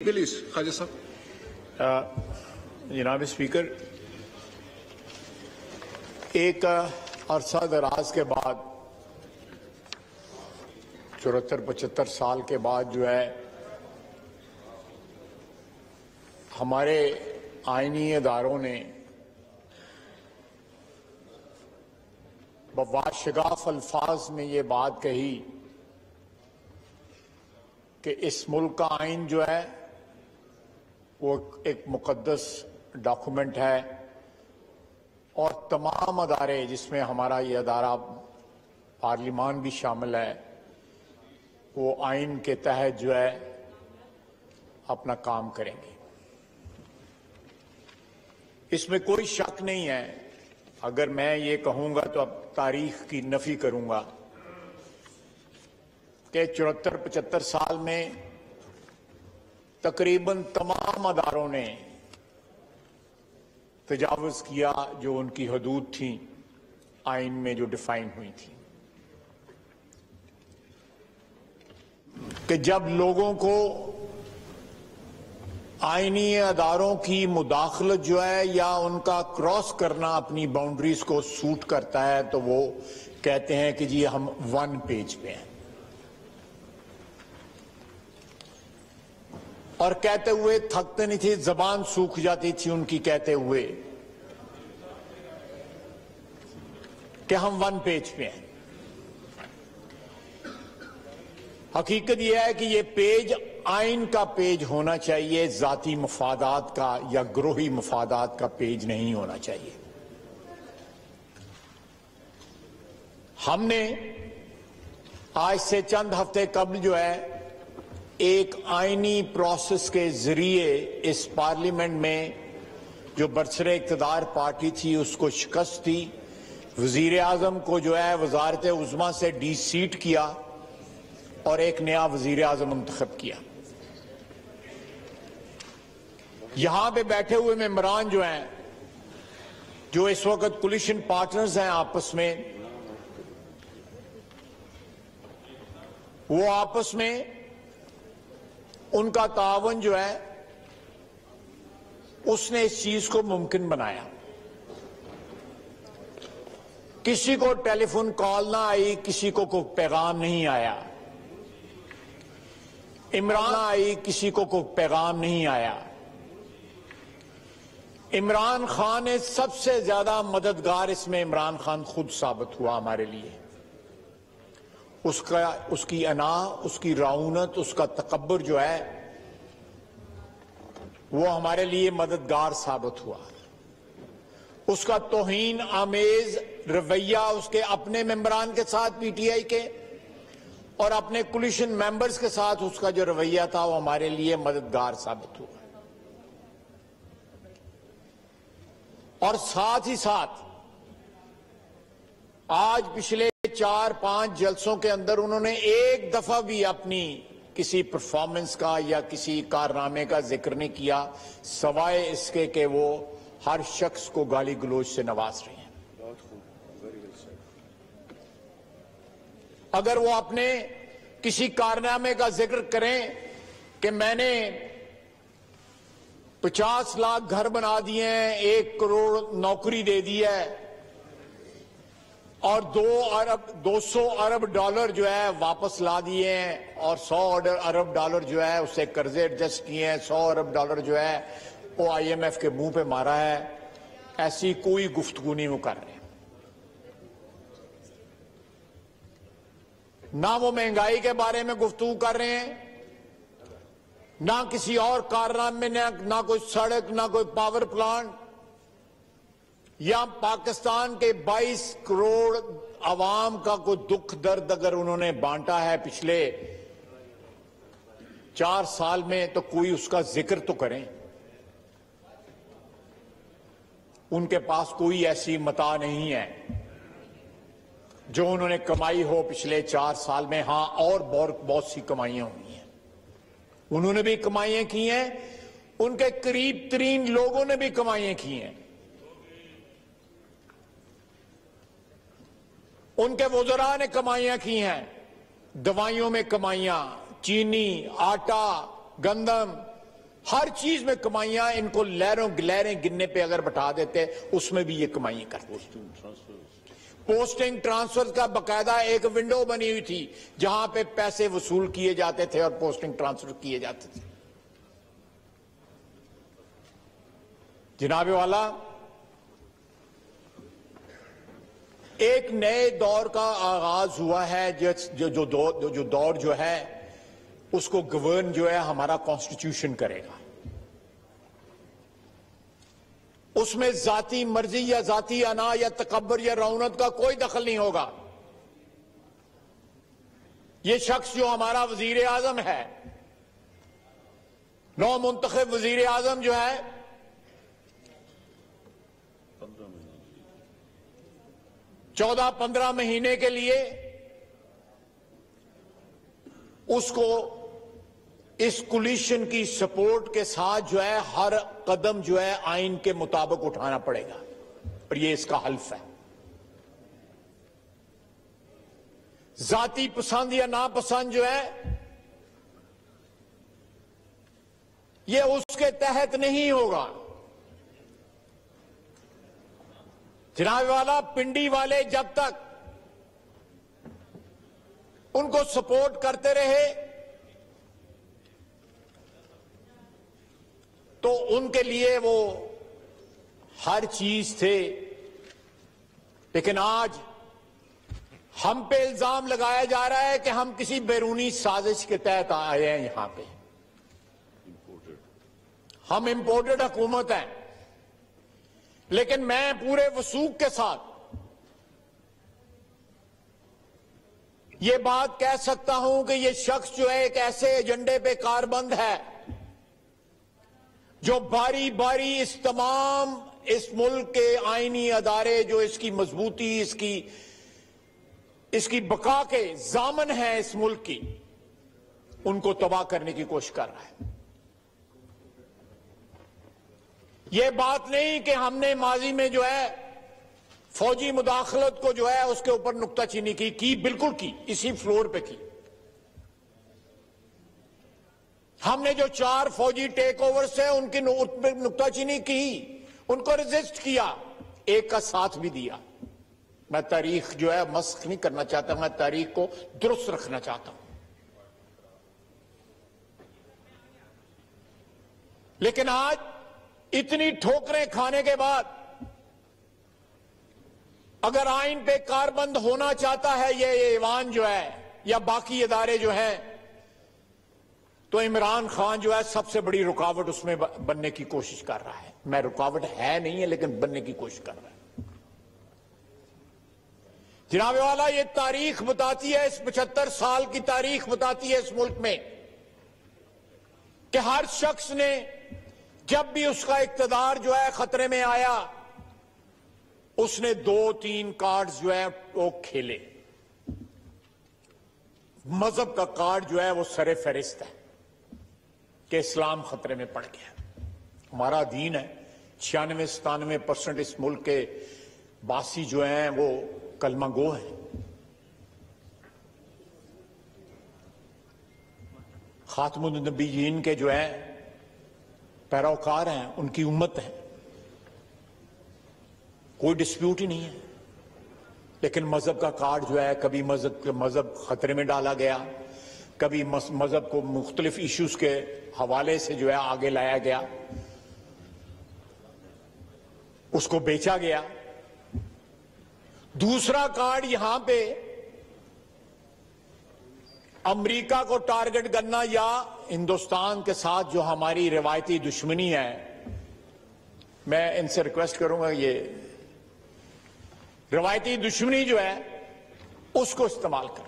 Please खाजा साहब। जनाब स्पीकर, एक अरसा दराज के बाद 74-75 साल के बाद जो है हमारे आईनी इदारों ने बवाशगाफ अल्फाज में ये बात कही कि इस मुल्क का आइन जो है वो एक मुकद्दस डॉक्यूमेंट है और तमाम अदारे जिसमें हमारा ये अदारा पार्लिमान भी शामिल है वो आइन के तहत जो है अपना काम करेंगे। इसमें कोई शक नहीं है। अगर मैं ये कहूंगा तो अब तारीख की नफी करूंगा कि 74-75 साल में तकरीबन तमाम अदारों ने तजावुज किया जो उनकी हदूद थी आइन में जो डिफाइन हुई थी, कि जब लोगों को आईनी अदारों की मुदाखलत जो है या उनका क्रॉस करना अपनी बाउंड्रीज को सूट करता है तो वो कहते हैं कि जी हम वन पेज पे हैं, और कहते हुए थकते नहीं थे, जबान सूख जाती थी उनकी कहते हुए कि हम वन पेज पे हैं। हकीकत यह है कि यह पेज आइन का पेज होना चाहिए, जाती मफादात का या ग्रोही मफादात का पेज नहीं होना चाहिए। हमने आज से चंद हफ्ते कबल जो है एक आईनी प्रोसेस के जरिए इस पार्लियामेंट में जो बरसरे इक़्तिदार पार्टी थी उसको शिकस्त दी, वजीर आजम को जो है वजारत उज़्मा से डीसीट किया और एक नया वजीर आजम मुंतखब किया। यहां पे बैठे हुए मेंबरान जो हैं, जो इस वक्त कोलिशन पार्टनर्स हैं आपस में, वो आपस में उनका तावन जो है उसने इस चीज को मुमकिन बनाया। किसी को टेलीफोन कॉल ना आई, किसी को कोई पैगाम नहीं आया, इमरान आई, किसी को कोई पैगाम नहीं आया। इमरान खान ने सबसे ज्यादा मददगार इसमें इमरान खान खुद साबित हुआ हमारे लिए। उसकी अना, उसकी रऊनत, उसका तकब्बुर जो है वो हमारे लिए मददगार साबित हुआ। उसका तौहीन आमेज रवैया उसके अपने मेंबरान के साथ पीटीआई के और अपने कोलिशन मेंबर्स के साथ उसका जो रवैया था वो हमारे लिए मददगार साबित हुआ। और साथ ही साथ आज पिछले 4-5 जलसों के अंदर उन्होंने एक दफा भी अपनी किसी परफॉर्मेंस का या किसी कारनामे का जिक्र नहीं किया, सवाए इसके कि वो हर शख्स को गाली गलौज से नवाज रहे हैं। अगर वो अपने किसी कारनामे का जिक्र करें कि मैंने 50 लाख घर बना दिए हैं, 1 करोड़ नौकरी दे दी है और 200 अरब डॉलर जो है वापस ला दिए हैं और 100 अरब डॉलर जो है उससे कर्जे एडजस्ट किए हैं, 100 अरब डॉलर जो है वो IMF के मुंह पे मारा है, ऐसी कोई गुफ्तगू नहीं वो कर रहे। ना वो महंगाई के बारे में गुफ्तगू कर रहे हैं, ना किसी और कारनामे में, ना कोई सड़क, ना कोई पावर प्लांट, या पाकिस्तान के 22 करोड़ अवाम का कोई दुख दर्द अगर उन्होंने बांटा है पिछले 4 साल में तो कोई उसका जिक्र तो करें। उनके पास कोई ऐसी मता नहीं है जो उन्होंने कमाई हो पिछले 4 साल में। हां, और बहुत सी कमाइयां हुई हैं, उन्होंने भी कमाइयां की हैं, उनके करीब तरीन लोगों ने भी कमाइयां की हैं, उनके वज़रा ने कमाइयां की हैं, दवाइयों में कमाइयां, चीनी, आटा, गंदम, हर चीज में कमाइयां, इनको लहरों गिलहरें गिनने पे अगर बैठा देते उसमें भी ये कमाइयां करते। पोस्टिंग ट्रांसफर का बकायदा एक विंडो बनी हुई थी जहां पे पैसे वसूल किए जाते थे और पोस्टिंग ट्रांसफर किए जाते थे। जनाबे वाला, एक नए दौर का आगाज हुआ है जो दौर जो है उसको गवर्न जो है हमारा कॉन्स्टिट्यूशन करेगा। उसमें जाती मर्जी या जाती अना या तकब्बर या रौनत का कोई दखल नहीं होगा। ये शख्स जो हमारा वजीर आजम है, नौ मुंतखब वजीर आजम जो है, 14-15 महीने के लिए उसको इस कोलिशन की सपोर्ट के साथ जो है हर कदम जो है आइन के मुताबिक उठाना पड़ेगा और ये इसका हल्फ है। जाती पसंद या नापसंद जो है ये उसके तहत नहीं होगा। जनाब वाला, पिंडी वाले जब तक उनको सपोर्ट करते रहे तो उनके लिए वो हर चीज थे, लेकिन आज हम पे इल्जाम लगाया जा रहा है कि हम किसी बैरूनी साजिश के तहत आए हैं। यहां पे हम इंपोर्टेड हुकूमत हैं, लेकिन मैं पूरे वसूख के साथ ये बात कह सकता हूं कि ये शख्स जो है एक ऐसे एजेंडे पे कारबंद है जो बारी बारी इस मुल्क के आईनी अदारे जो इसकी मजबूती, इसकी बका के जामन है इस मुल्क की, उनको तबाह करने की कोशिश कर रहा है। यह बात नहीं कि हमने माजी में जो है फौजी मुदाखलत को जो है उसके ऊपर नुक्ताचीनी की, बिल्कुल की, इसी फ्लोर पे की। हमने जो 4 फौजी टेक ओवर्स है उनकी नुक्ताचीनी की, उनको रेजिस्ट किया, एक का साथ भी दिया। मैं तारीख जो है मस्ख नहीं करना चाहता, मैं तारीख को दुरुस्त रखना चाहता हूं। लेकिन आज इतनी ठोकरें खाने के बाद अगर आइन पे कारबंद होना चाहता है ये ऐवान जो है या बाकी इदारे जो हैं, तो इमरान खान जो है सबसे बड़ी रुकावट उसमें बनने की कोशिश कर रहा है। मैं रुकावट है नहीं है, लेकिन बनने की कोशिश कर रहा है। जनाब वाला, ये तारीख बताती है, इस 75 साल की तारीख बताती है इस मुल्क में कि हर शख्स ने जब भी उसका इक्तदार जो है खतरे में आया, उसने 2-3 कार्ड जो है वो खेले। मजहब का कार्ड जो है वो सरे फहरिस्त है कि इस्लाम खतरे में पड़ गया। हमारा दीन है, 96-97% इस मुल्क के बासी जो हैं वो कलमा गो है। खातमुन नबीयीन के जो है पैरोकार हैं, उनकी उम्मत है, कोई डिस्प्यूट ही नहीं है। लेकिन मजहब का कार्ड जो है, कभी मजहब खतरे में डाला गया, कभी मजहब को मुख्तलिफ इश्यूज के हवाले से जो है आगे लाया गया, उसको बेचा गया। दूसरा कार्ड यहां पे अमेरिका को टारगेट करना या हिंदुस्तान के साथ जो हमारी रिवायती दुश्मनी है, मैं इनसे रिक्वेस्ट करूंगा ये रिवायती दुश्मनी जो है उसको इस्तेमाल करना।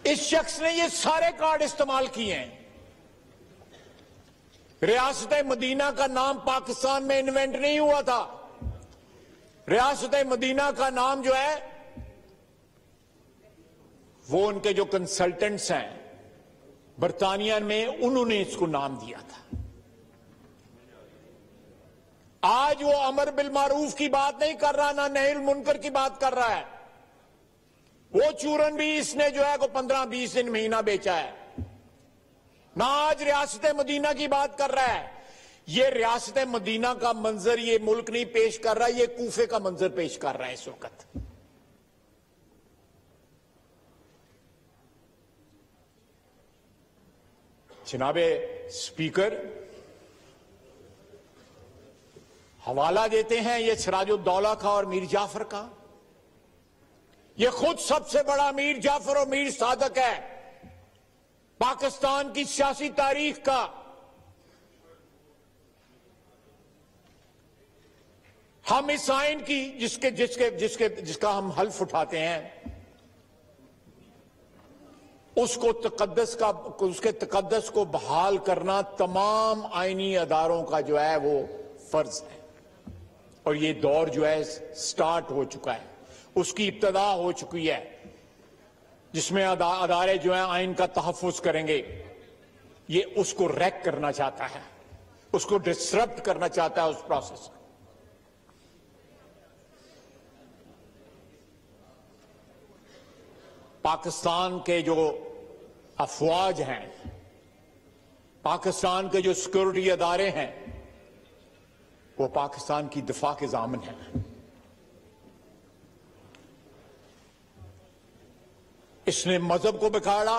इस शख्स ने ये सारे कार्ड इस्तेमाल किए हैं। रियासत मदीना का नाम पाकिस्तान में इन्वेंट नहीं हुआ था। रियासत मदीना का नाम जो है वो उनके जो कंसल्टेंट्स हैं बरतानिया में, उन्होंने इसको नाम दिया था। आज वो अमर बिल मारूफ की बात नहीं कर रहा, ना नहील मुनकर की बात कर रहा है। वो चूरन भी इसने जो है को 15-20 दिन महीना बेचा है। ना आज रियासत मदीना की बात कर रहा है। ये रियासत मदीना का मंजर ये मुल्क नहीं पेश कर रहा, ये कूफे का मंजर पेश कर रहा है इस वक्त। जनाबे स्पीकर, हवाला देते हैं ये सिराजुद्दौला का और मीर जाफर का। ये खुद सबसे बड़ा मीर जाफर और मीर सादक है पाकिस्तान की सियासी तारीख का। हम इस आइन की जिसका हम हल्फ उठाते हैं उसके तकद्दस को बहाल करना तमाम आईनी अदारों का जो है वो फर्ज है। और ये दौर जो है स्टार्ट हो चुका है, उसकी इब्तदा हो चुकी है, जिसमें अदारे जो है आइन का तहफ़्फ़ुज़ करेंगे। ये उसको रैक करना चाहता है, उसको डिसरप्ट करना चाहता है उस प्रोसेस को। पाकिस्तान के जो अफवाज हैं, पाकिस्तान के जो सिक्योरिटी अदारे हैं, वो पाकिस्तान की दिफा के ज़ामिन हैं। इसने मजहब को बिगाड़ा,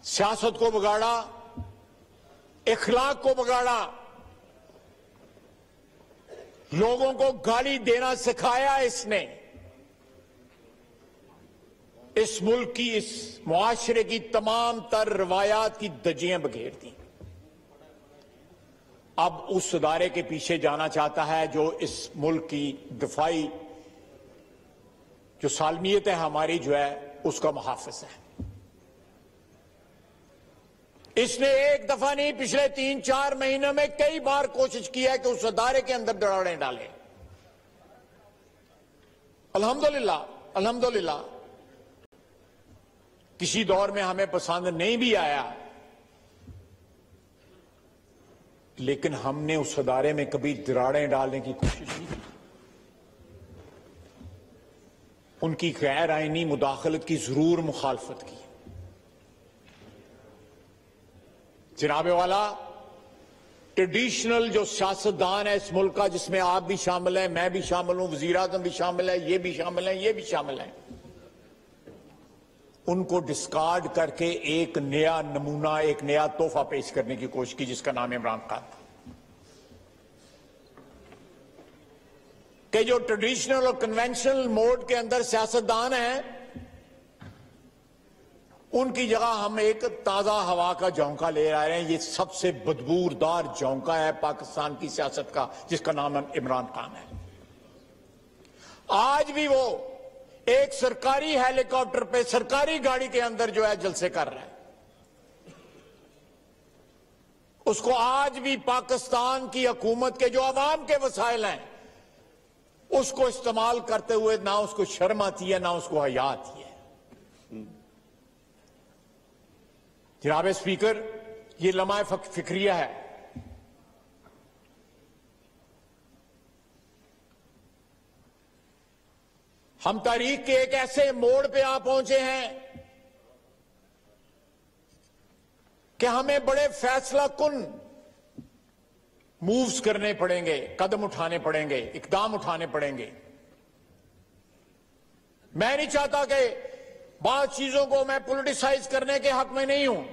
सियासत को बिगाड़ा, इखलाक को बिगाड़ा, लोगों को गाली देना सिखाया। इसने इस मुल्क की, इस मुआशरे की तमाम तर रवायात की धज्जियां बखेर दी। अब उस अदारे के पीछे जाना चाहता है जो इस मुल्क की दिफाई जो सालमियत है हमारी जो है उसका मुहाफिज है। इसने एक दफा नहीं, पिछले 3-4 महीनों में कई बार कोशिश की है कि उस अदारे के अंदर दरारें डाले। अल्हम्दुलिल्लाह किसी दौर में हमें पसंद नहीं भी आया, लेकिन हमने उस अदारे में कभी दरारें डालने की कोशिश नहीं की। उनकी गैर आईनी मुदाखलत की जरूर मुखालफत की। जनाबे वाला, ट्रेडिशनल जो सियासतदान है इस मुल्क का, जिसमें आप भी शामिल हैं, मैं भी शामिल हूं, वजीर आज़म भी शामिल है, ये भी शामिल है, ये भी शामिल है, उनको डिस्कार्ड करके एक नया नमूना, एक नया तोहफा पेश करने की कोशिश की जिसका नाम इमरान खान था। कि जो ट्रेडिशनल और कन्वेंशनल मोड के अंदर सियासतदान हैं, उनकी जगह हम एक ताजा हवा का झोंका ले आ रहे हैं। ये सबसे बदबूदार झोंका है पाकिस्तान की सियासत का, जिसका नाम इमरान खान है। आज भी वो एक सरकारी हेलीकॉप्टर पे, सरकारी गाड़ी के अंदर जो है जलसे कर रहा है। उसको आज भी पाकिस्तान की हुकूमत के जो अवाम के वसाइल हैं उसको इस्तेमाल करते हुए ना उसको शर्म आती है, ना उसको हया आती है। जनाब स्पीकर, ये लम्हा फिक्रिया है। हम तारीख के एक ऐसे मोड़ पे आ पहुंचे हैं कि हमें बड़े फैसला कुन मूव्स करने पड़ेंगे, कदम उठाने पड़ेंगे, इकदाम उठाने पड़ेंगे। मैं नहीं चाहता कि बाद चीजों को मैं पॉलिटिसाइज करने के हक में नहीं हूं।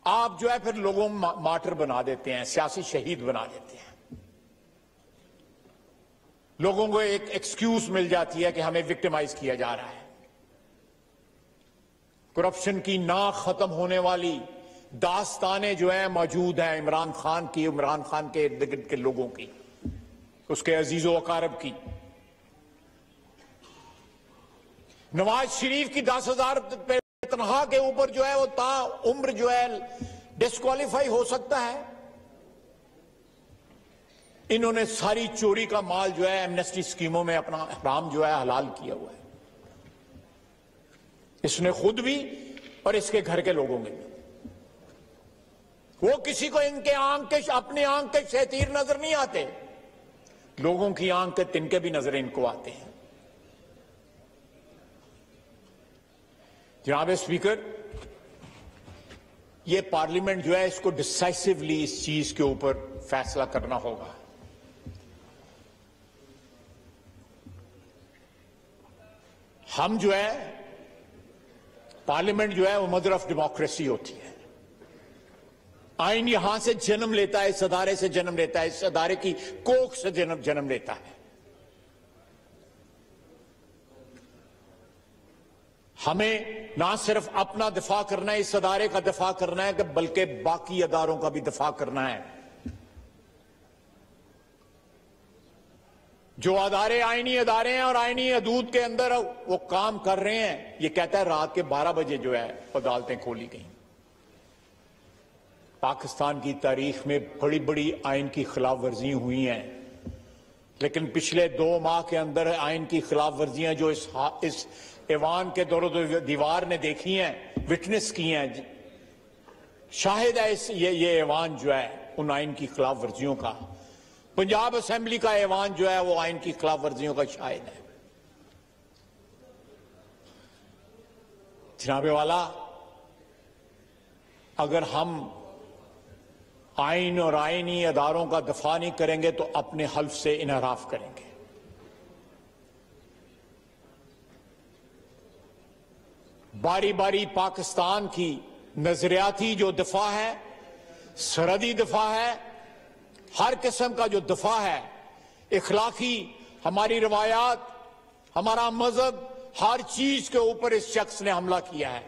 आप जो है फिर लोगों को मार्टर बना देते हैं, सियासी शहीद बना देते हैं। लोगों को एक एक्सक्यूज मिल जाती है कि हमें विक्टिमाइज किया जा रहा है। करप्शन की ना खत्म होने वाली दास्तानें जो है मौजूद हैं इमरान खान की, इमरान खान के इर्द गिर्द के लोगों की, उसके अजीजो अकारब की। नवाज शरीफ की 10,000 तनख्वाह के ऊपर जो है वो ता उम्र जो है डिस्क्वालीफाई हो सकता है। इन्होंने सारी चोरी का माल जो है एमनेस्टी स्कीमों में अपना हराम जो है हलाल किया हुआ है, इसने खुद भी और इसके घर के लोगों में भी। वो किसी को इनके आंख के, अपने आंख के शैतीर नजर नहीं आते, लोगों की आंख के तिनके भी नजर इनको आते हैं। जनाब स्पीकर, ये पार्लियामेंट जो है इसको डिसाइसिवली इस चीज के ऊपर फैसला करना होगा। हम जो है पार्लियामेंट जो है वो मदर ऑफ डेमोक्रेसी होती है। आइन यहां से जन्म लेता है, इस अदारे से जन्म लेता है, इस अदारे की कोख से जन्म लेता है। हमें ना सिर्फ अपना दिफा करना है, इस अदारे का दिफा करना है, बल्कि बाकी अदारों का भी दिफा करना है। जो अदारे आईनी अदारे हैं और आईनी हदूद के अंदर वो काम कर रहे हैं, ये कहता है रात के 12 बजे जो है अदालतें खोली गई। पाकिस्तान की तारीख में बड़ी बड़ी आइन की खिलाफ वर्जी हुई हैं, लेकिन पिछले 2 माह के अंदर आइन की खिलाफ वर्जियां जो इस ऐवान के दौर दीवार ने देखी हैं, विटनेस की हैं, शाहिद है ये ऐवान जो है उन आइन की खिलाफ वर्जियों का। पंजाब असेंबली का ऐवान जो है वो आइन की खिलाफ वर्जियों का शाहिद है। जनाबे वाला, अगर हम आइन और आइनी अदारों का दफा नहीं करेंगे तो अपने हल्फ से इनहराफ करेंगे। बारी बारी पाकिस्तान की नजरियाती जो दफा है, सरहदी दफा है, हर किस्म का जो दफा है, इखलाकी, हमारी रवायात, हमारा मजहब, हर चीज के ऊपर इस शख्स ने हमला किया है।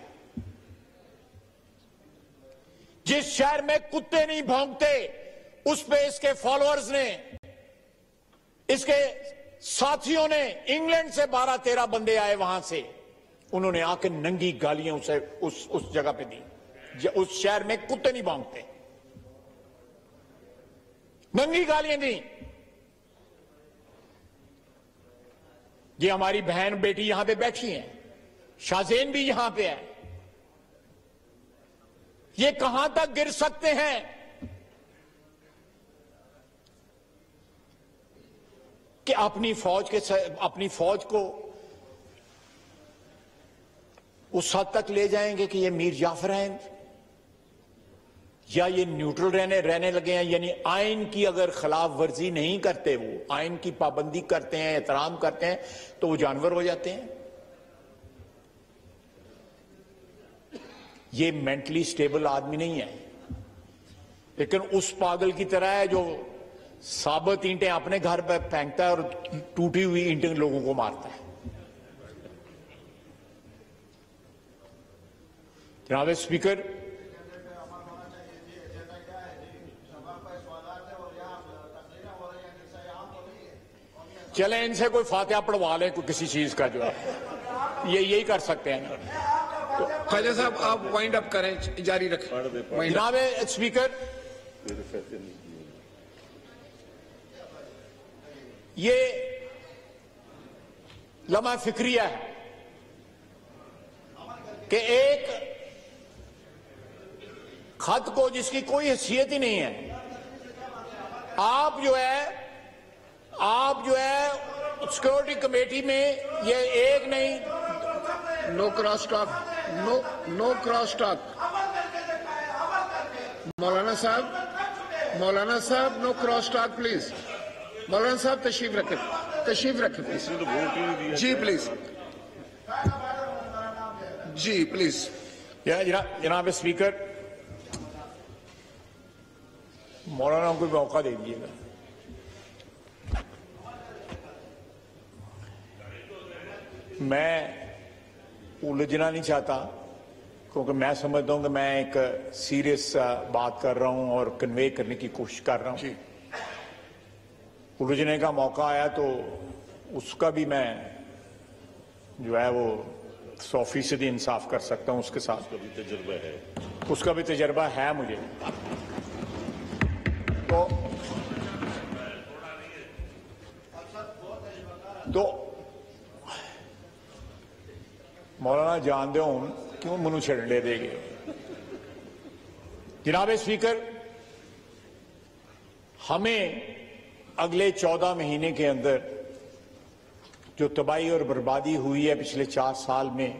जिस शहर में कुत्ते नहीं भौंकते उस पे इसके फॉलोअर्स ने, इसके साथियों ने, इंग्लैंड से 12-13 बंदे आए, वहां से उन्होंने आके नंगी गालियां उसे उस जगह पे दी। उस शहर में कुत्ते नहीं भौंकते, नंगी गालियां दी। ये हमारी बहन बेटी यहां पे बैठी हैं, शाहजेन भी यहां पे है। ये कहां तक गिर सकते हैं? कि अपनी फौज को उस हद तक ले जाएंगे कि ये मीर जाफर हैं, या ये न्यूट्रल रहने लगे हैं। यानी आइन की अगर खिलाफ वर्जी नहीं करते, वो आइन की पाबंदी करते हैं, एहतराम करते हैं, तो वो जानवर हो जाते हैं। ये मेंटली स्टेबल आदमी नहीं है, लेकिन उस पागल की तरह है जो साबुत ईंटें अपने घर पर फेंकता है और टूटी हुई ईंटें लोगों को मारता है। जनाब स्पीकर, चले इनसे कोई फातिहा पढ़वा लें, कोई किसी चीज का जो है, ये यही कर सकते हैं ना। तो ख्वाजा साहब आप वाइंड अप करें, जारी रखें। जनाब स्पीकर, ये लम्हा फिक्रिया है कि एक खत को जिसकी कोई हैसियत ही नहीं है, आप जो है सिक्योरिटी कमेटी में ये एक नहीं, no cross talk, no cross talk. Maulana साहब नो क्रॉस टॉक प्लीज। मौलाना साहब तशरीफ रखें प्लीज। जी प्लीज, जी प्लीज। जनाब स्पीकर, मौलाना को मौका दे दीजिएगा। मैं उलझना नहीं चाहता, क्योंकि मैं समझता हूं कि मैं एक सीरियस बात कर रहा हूं और कन्वे करने की कोशिश कर रहा हूं। उलझने का मौका आया तो उसका भी मैं जो है वो 100% इंसाफ कर सकता हूं उसके साथ। उसका भी तजर्बा है मुझे। तो मौलाना जान दे हूं क्यों मनु छड़ने देंगे। जनाब स्पीकर, हमें अगले 14 महीने के अंदर जो तबाही और बर्बादी हुई है पिछले 4 साल में,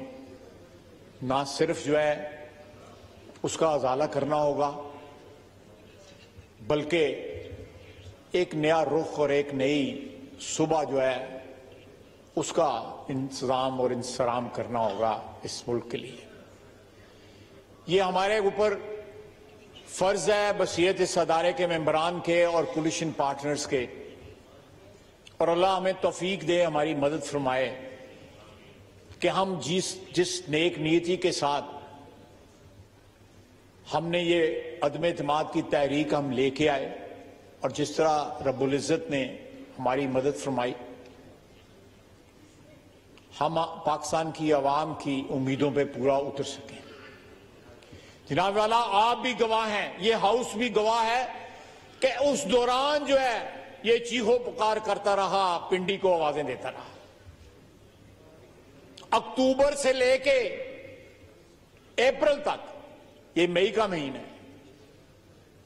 ना सिर्फ जो है उसका उजाला करना होगा, बल्कि एक नया रुख और एक नई सुबह जो है उसका इंतजाम और इंतजाम करना होगा इस मुल्क के लिए। ये हमारे ऊपर फर्ज है बसीयत इस अदारे के मेंबरान के और कोलिशन पार्टनर्स के, और अल्लाह हमें तौफीक दे, हमारी मदद फरमाए कि हम जिस नेक नीयति के साथ हमने ये अदम एतमाद की तहरीक हम लेके आए और जिस तरह रब्बुल इज़्ज़त ने हमारी मदद फरमाई, हम पाकिस्तान की आवाम की उम्मीदों पे पूरा उतर सकें। जनाब वाला, आप भी गवाह हैं, ये हाउस भी गवाह है कि उस दौरान जो है ये चीखो पुकार करता रहा, पिंडी को आवाजें देता रहा। अक्टूबर से लेके अप्रैल तक, ये मई का महीना है,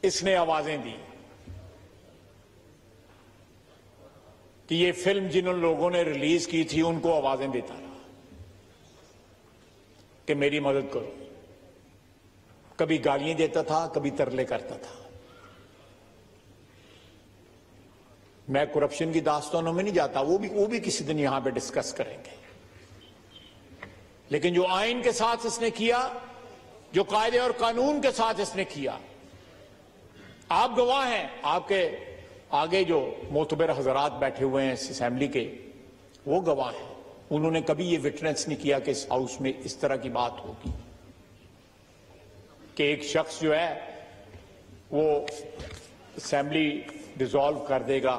इसने आवाजें दी कि ये फिल्म जिन लोगों ने रिलीज की थी उनको आवाजें देता रहा कि मेरी मदद करो। कभी गालियां देता था, कभी तरले करता था। मैं करप्शन की दास्तानों में नहीं जाता, वो भी किसी दिन यहां पे डिस्कस करेंगे। लेकिन जो आइन के साथ इसने किया, जो कायदे और कानून के साथ इसने किया, आप गवाह हैं। आपके आगे जो मोतबर हजरात बैठे हुए हैं इस असेंबली के, वो गवाह हैं। उन्होंने कभी ये विटनेस नहीं किया कि इस हाउस में इस तरह की बात होगी कि एक शख्स जो है वो असेंबली डिसॉल्व कर देगा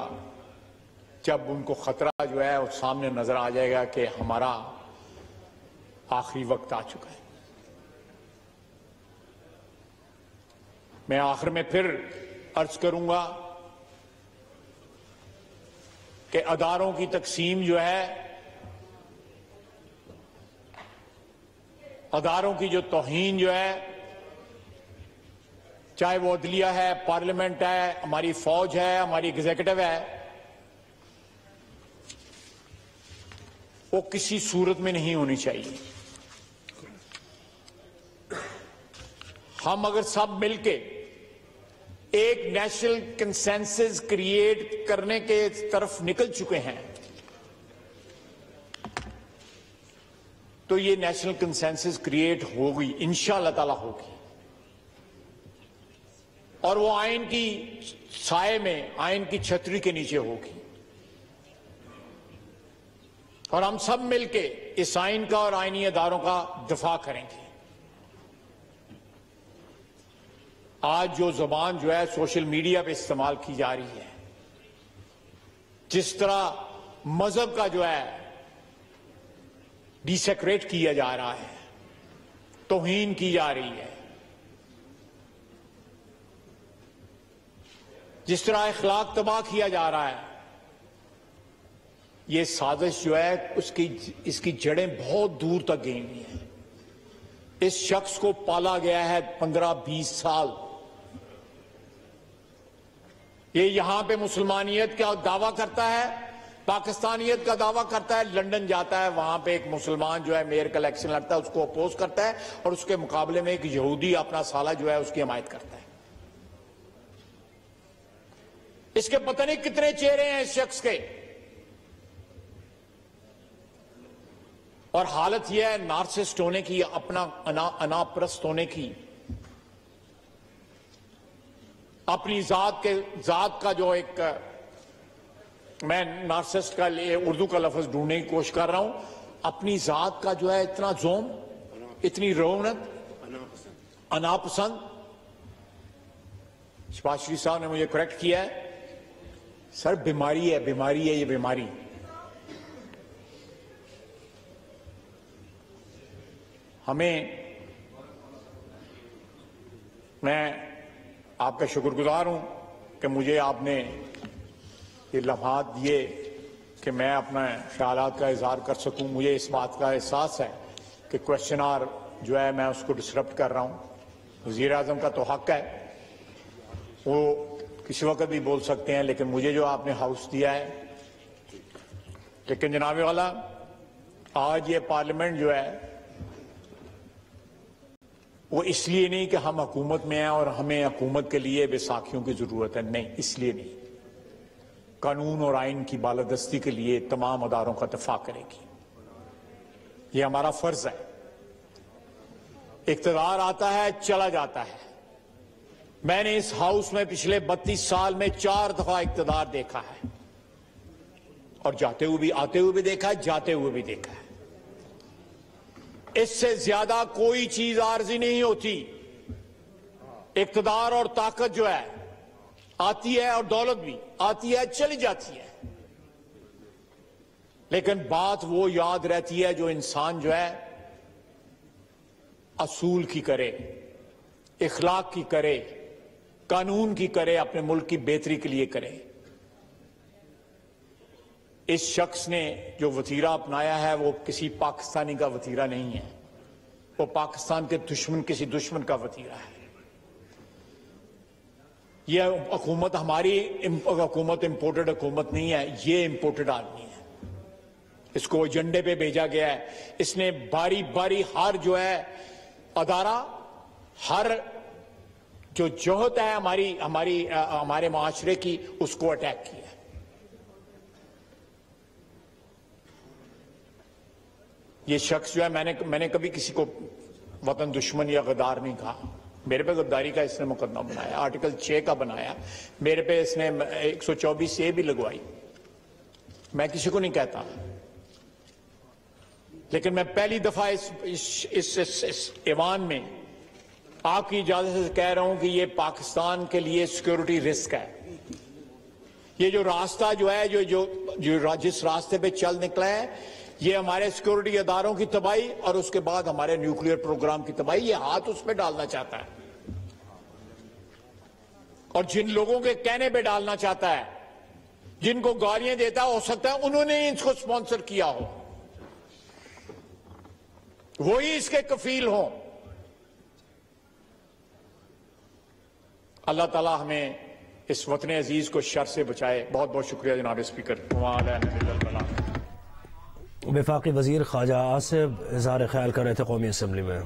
जब उनको खतरा जो है वो सामने नजर आ जाएगा कि हमारा आखिरी वक्त आ चुका है। मैं आखिर में फिर अर्ज करूंगा कि अदारों की तकसीम जो है, अदारों की जो तौहीन जो है, चाहे वो अदलिया है, पार्लियामेंट है, हमारी फौज है, हमारी एग्जीक्यूटिव है, वो किसी सूरत में नहीं होनी चाहिए। हम अगर सब मिलके एक नेशनल कंसेंसस क्रिएट करने के तरफ निकल चुके हैं, तो ये नेशनल कंसेंसस क्रिएट होगी, इंशाअल्लाह ताला होगी, और वो आइन की साए में, आइन की छतरी के नीचे होगी। और हम सब मिलके इस आइन का और आइनी अदारों का दफा करेंगे। आज जो जुबान जो है सोशल मीडिया पे इस्तेमाल की जा रही है, जिस तरह मजहब का जो है डिसेक्रेट किया जा रहा है, तौहीन की जा रही है, जिस तरह इखलाक तबाह किया जा रहा है, ये साजिश जो है इसकी जड़ें बहुत दूर तक गई हुई हैं। इस शख्स को पाला गया है 15-20 साल। ये यहां पे मुसलमानियत का दावा करता है, पाकिस्तानियत का दावा करता है, लंदन जाता है, वहां पे एक मुसलमान जो है मेयर का इलेक्शन लड़ता है, उसको अपोज करता है, और उसके मुकाबले में एक यहूदी अपना साला जो है उसकी हमायत करता है। इसके पता नहीं कितने चेहरे हैं इस शख्स के, और हालत यह है नार्सिसिस्ट होने की, अपना अनाप्रस्त होने की, अपनी जात का जो एक, मैं नार्सिसिस्ट का लिए उर्दू का लफ्ज ढूंढने की कोशिश कर रहा हूं, अपनी जात का जो है इतना जोम, इतनी रौनक, अनापसंद। शहबाज शरीफ साहब ने मुझे करेक्ट किया है, सर बीमारी है, बीमारी है, ये बीमारी। मैं आपका शुक्रगुजार हूं कि मुझे आपने ये लम्हात दिए कि मैं अपना ख्यालात का इजहार कर सकूं। मुझे इस बात का एहसास है कि क्वेश्चन आवर जो है मैं उसको डिसरप्ट कर रहा हूं। वज़ीर आज़म का तो हक है, वो किसी वक्त भी बोल सकते हैं, लेकिन मुझे जो आपने हाउस दिया है, लेकिन जनाब वाला आज ये पार्लियामेंट जो है वो इसलिए नहीं कि हम हुकूमत में हैं और हमें हुकूमत के लिए बैसाखियों की जरूरत है, नहीं, इसलिए नहीं। कानून और आइन की बालादस्ती के लिए तमाम अदारों का दफा करेगी, ये हमारा फर्ज है। इक़्तिदार आता है, चला जाता है। मैंने इस हाउस में पिछले 32 साल में 4 दफा इक़्तिदार देखा है, और जाते हुए भी, आते हुए भी देखा है, जाते हुए भी देखा है। इससे ज्यादा कोई चीज आर्जी नहीं होती। इक़्तिदार और ताकत जो है आती है, और दौलत भी आती है, चली जाती है, लेकिन बात वो याद रहती है जो इंसान जो है असूल की करे, इखलाक की करे, कानून की करे, अपने मुल्क की बेहतरी के लिए करे। इस शख्स ने जो वतीरा अपनाया है वो किसी पाकिस्तानी का वतीरा नहीं है, वो पाकिस्तान के दुश्मन, किसी दुश्मन का वतीरा है। ये हुकूमत हमारी हुकूमत इंपोर्टेड हुकूमत नहीं है, ये इंपोर्टेड आदमी है। इसको एजेंडे पे भेजा गया है। इसने बारी बारी हर जो है अदारा, हर जो जोहत है हमारे माशरे की, उसको अटैक किया। ये शख्स जो है, मैंने कभी किसी को वतन दुश्मन या गद्दार नहीं कहा। मेरे पे गद्दारी का इसने मुकदमा बनाया, आर्टिकल 6 का बनाया, मेरे पे इसने 124A भी लगवाई। मैं किसी को नहीं कहता, लेकिन मैं पहली दफा इस ईवान में आपकी इजाजत से कह रहा हूं कि ये पाकिस्तान के लिए सिक्योरिटी रिस्क है। ये जो रास्ता जो है, जो जिस रास्ते पे चल निकला है, ये हमारे सिक्योरिटी अदारों की तबाही और उसके बाद हमारे न्यूक्लियर प्रोग्राम की तबाही, ये हाथ उस पर डालना चाहता है, और जिन लोगों के कहने पे डालना चाहता है, जिनको गालियां देता हो सकता है उन्होंने ही इसको स्पॉन्सर किया हो, वही इसके कफील हो। अल्लाह ताला हमें इस वतन अजीज को शर से बचाए। बहुत बहुत शुक्रिया जनाब स्पीकर। वफाकी वजीर ख्वाजा आसिफ इज़हार ख्याल कर रहे थे कौमी असम्बली में।